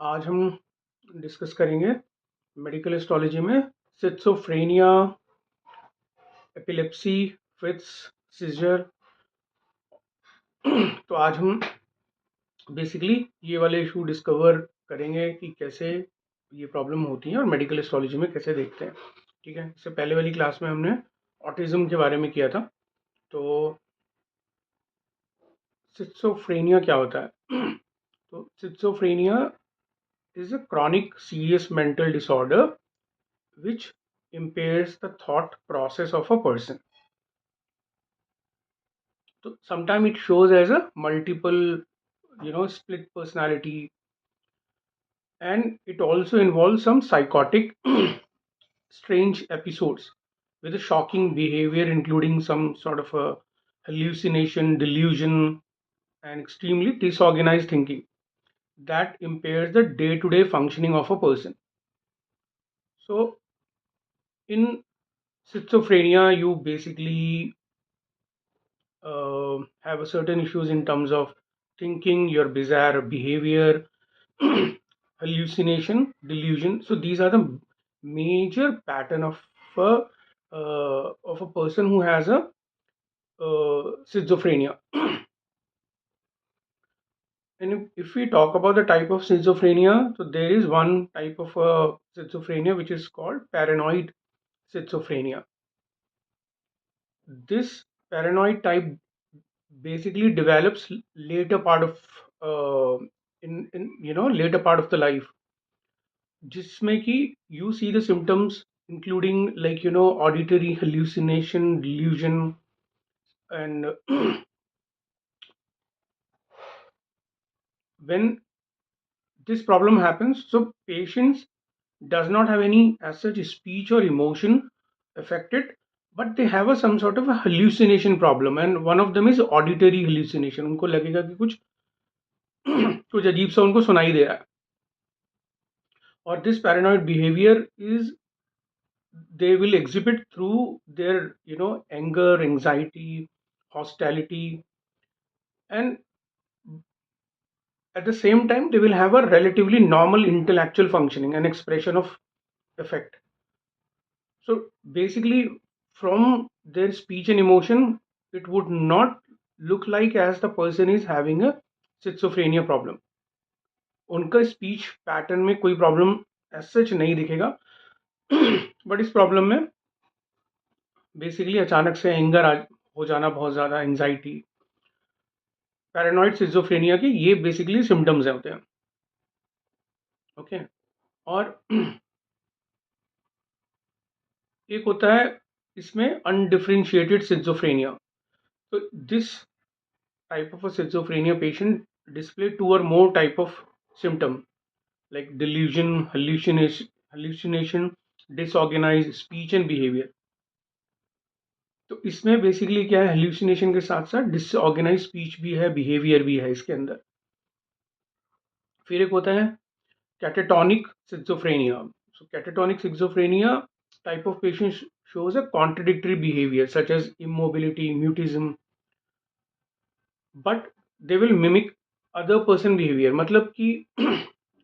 आज हम डिस्कस करेंगे मेडिकल एस्ट्रोलॉजी में सिस्टोफ्रेनिया, एपिलेप्सी, फिट्स, सीजर। तो आज हम बेसिकली ये वाले इशू डिस्कवर करेंगे कि कैसे ये प्रॉब्लम होती है और मेडिकल एस्ट्रोलॉजी में कैसे देखते हैं। ठीक है, इससे पहले वाली क्लास में हमने ऑटिज्म के बारे में किया था। तो सिस्टोफ्रेनिया क्या होता है? तो schizophrenia is a chronic serious mental disorder which impairs the thought process of a person. So sometimes it shows as a multiple, split personality, and it also involves some psychotic, strange episodes with a shocking behavior, including some sort of a hallucination, delusion, and extremely disorganized thinking that impairs the day-to-day functioning of a person. So in schizophrenia, you basically have a certain issues in terms of thinking, your bizarre behavior, hallucination, delusion. So these are the major pattern of a person who has a schizophrenia. And if we talk about the type of schizophrenia, so there is one type of schizophrenia which is called paranoid schizophrenia. This paranoid type basically develops later part of in later part of the life, जिसमें कि you see the symptoms including like auditory hallucination, delusion, and when this problem happens, so patients does not have any as such speech or emotion affected, but they have some sort of a hallucination problem, and one of them is auditory hallucination. उनको लगेगा कि कुछ कुछ अजीब सा उनको सुनाई दे रहा है. Or this paranoid behavior is they will exhibit through their anger, anxiety, hostility, and at the same time they will have a relatively normal intellectual functioning and expression of affect. So basically from their speech and emotion it would not look like as the person is having a schizophrenia problem. उनका speech pattern में कोई problem as such नहीं दिखेगा, but इस problem में basically अचानक से anger हो जाना, बहुत ज़्यादा एंजाइटी, पैरानॉइड सिजोफ्रेनिया के ये बेसिकली सिम्टम्स होते हैं. ओके. और एक होता है इसमें अनडिफरेंशिएटेड सिजोफ्रेनिया. तो this type of a schizophrenia patient display two or more type of symptom like delusion, hallucination, disorganized speech and behavior. तो इसमें बेसिकली क्या है, हेल्यूसिनेशन के साथ साथ डिसऑर्गेनाइज स्पीच भी है, बिहेवियर भी है इसके अंदर. फिर एक होता है catatonic schizophrenia. So catatonic schizophrenia type of patient shows a contradictory behavior such as immobility, mutism, but they will mimic other person behavior. मतलब कि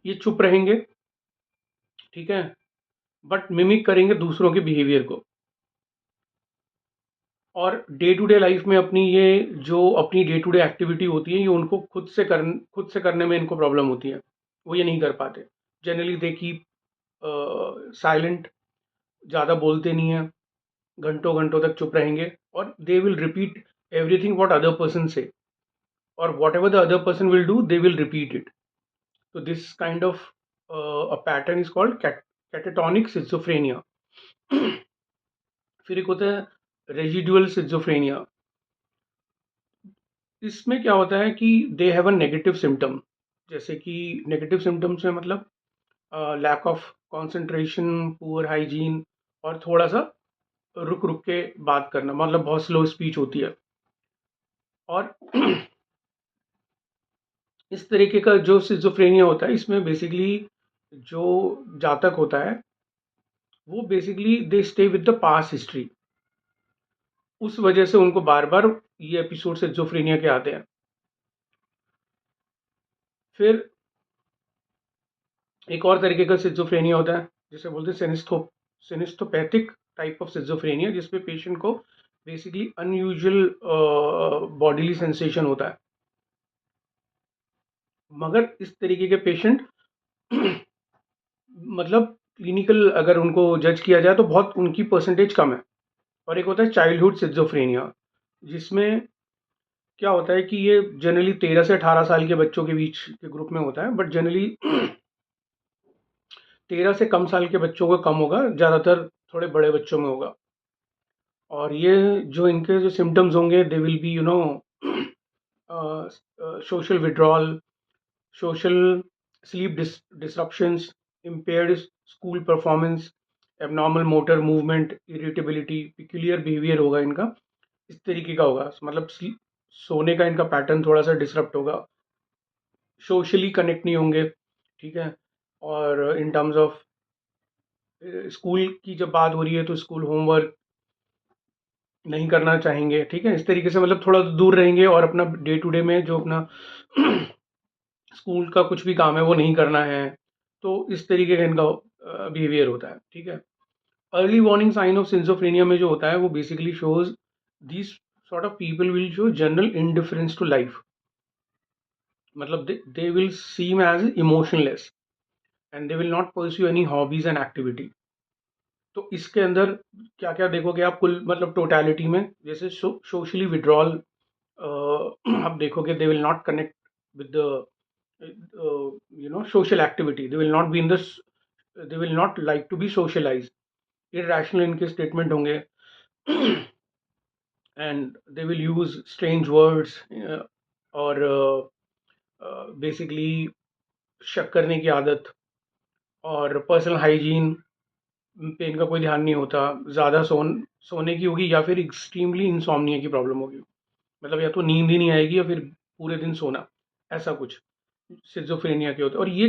ये चुप रहेंगे, ठीक है, बट मिमिक करेंगे दूसरों के बिहेवियर को. और डे टू डे लाइफ में अपनी ये जो अपनी डे टू डे एक्टिविटी होती है ये उनको खुद से करने में इनको प्रॉब्लम होती है, वो ये नहीं कर पाते. जनरली दे कीप साइलेंट, ज़्यादा बोलते नहीं हैं, घंटों घंटों तक चुप रहेंगे, और they will repeat everything what other person से, और whatever the other person will do they will repeat it. तो this kind of a pattern is called catatonic schizophrenia. फिर एक होता है रेजिडुअल सिजोफ्रेनिया. इसमें क्या होता है कि they have a negative symptom. जैसे कि नेगेटिव सिम्टम्स में मतलब lack of concentration, poor hygiene, और थोड़ा सा रुक रुक के बात करना, मतलब बहुत स्लो स्पीच होती है. और इस तरीके का जो सिजोफ्रेनिया होता है इसमें बेसिकली जो जातक होता है वो basically they stay with the past history. उस वजह से उनको बार बार ये एपिसोड सिजोफ्रेनिया के आते हैं. फिर एक और तरीके का सिजोफ्रेनिया होता है जिसे बोलते हैं सिनिस्थोपैथिक टाइप ऑफ सिजोफ्रेनिया, जिसपे पेशेंट को बेसिकली अनयूजुअल बॉडीली सेंसेशन होता है। मगर इस तरीके के पेशेंट मतलब क्लिनिकल अगर उनको जज किया जाए तो बहुत उनकी परसेंटेज कम है। और एक होता है चाइल्डहुड सिजोफ्रेनिया, जिसमें क्या होता है कि ये जनरली 13 से 18 साल के बच्चों के बीच के ग्रुप में होता है, बट जनरली 13 से कम साल के बच्चों को कम होगा, ज़्यादातर थोड़े बड़े बच्चों में होगा। और ये जो इनके जो सिम्टम्स होंगे, they will be social withdrawal, social sleep disruptions, impaired school performance, abnormal motor movement, irritability, peculiar behaviour होगा इनका, इस तरीके का होगा। मतलब सोने का इनका पैटर्न थोड़ा सा डिसरप्ट होगा, सोशली कनेक्ट नहीं होंगे, ठीक है। और इन टर्म्स ऑफ स्कूल की जब बात हो रही है तो स्कूल होमवर्क नहीं करना चाहेंगे, ठीक है। इस तरीके से मतलब थोड़ा दूर रहेंगे और अपना डे टू डे में जो अपना स्कूल का कुछ भी काम है वो नहीं करना है। तो इस तरीके का इनका बिहेवियर होता है, ठीक है। Early warning sign of schizophrenia में जो होता है वो basically shows this sort of people will show general indifference to life. मतलब they will seem as emotionless and they will not pursue any hobbies and activity। तो इसके अंदर क्या क्या देखोगे आप कुल मतलब टोटलिटी में, जैसे सोशली विड्रॉल आप देखोगे, they will not connect with the social activity, they will not be in the, they will not like to be socialize, irrational इनके स्टेटमेंट होंगे and they will use strange words और basically शक करने की आदत, और पर्सनल हाइजीन पे इनका कोई ध्यान नहीं होता, ज़्यादा सोने की होगी या फिर एक्सट्रीमली इंसोम्निया की प्रॉब्लम होगी। मतलब या तो नींद ही नहीं आएगी या फिर पूरे दिन सोना, ऐसा कुछ सिजोफ्रेनिया के होता है। और ये